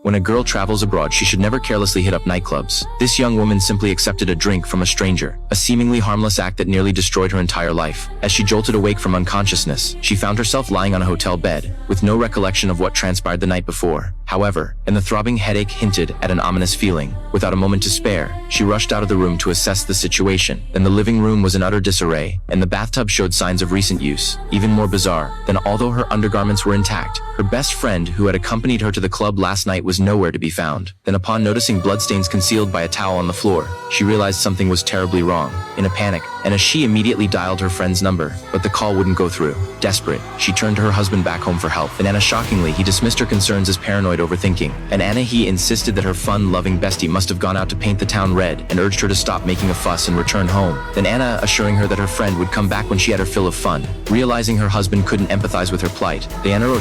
When a girl travels abroad, she should never carelessly hit up nightclubs. This young woman simply accepted a drink from a stranger, a seemingly harmless act that nearly destroyed her entire life. As she jolted awake from unconsciousness, she found herself lying on a hotel bed, with no recollection of what transpired the night before. However, the throbbing headache hinted at an ominous feeling. Without a moment to spare, she rushed out of the room to assess the situation. Then the living room was in utter disarray, and the bathtub showed signs of recent use. Even more bizarre, then although her undergarments were intact, her best friend who had accompanied her to the club last night was nowhere to be found. Then upon noticing bloodstains concealed by a towel on the floor, she realized something was terribly wrong. In a panic, she immediately dialed her friend's number, but the call wouldn't go through. Desperate, she turned to her husband back home for help. Then shockingly, he dismissed her concerns as paranoid overthinking. He insisted that her fun-loving bestie must have gone out to paint the town red and urged her to stop making a fuss and return home. Then assuring her that her friend would come back when she had her fill of fun. Realizing her husband couldn't empathize with her plight,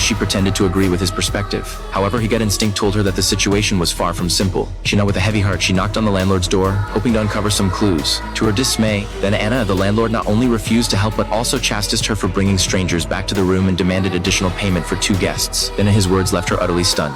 she pretended to agree with his perspective. However, her gut instinct told her that the situation was far from simple. With a heavy heart, she knocked on the landlord's door, hoping to uncover some clues. To her dismay, the landlord not only refused to help but also chastised her for bringing strangers back to the room and demanded additional payment for 2 guests. His words left her utterly stunned.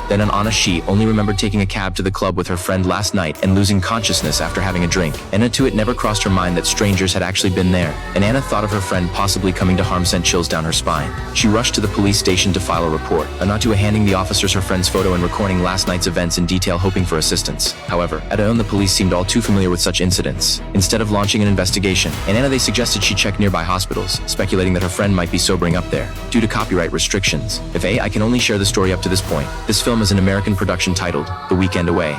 She only remembered taking a cab to the club with her friend last night and losing consciousness after having a drink. It never crossed her mind that strangers had actually been there, and thought of her friend possibly coming to harm sent chills down her spine. She rushed to the police station to file a report, handing the officers her friend's photo and recording last night's events in detail, hoping for assistance. However, the police seemed all too familiar with such incidents. Instead of launching an investigation, they suggested she check nearby hospitals, speculating that her friend might be sobering up there, due to copyright restrictions. I can only share the story up to this point. This film is an American production titled The Weekend Away.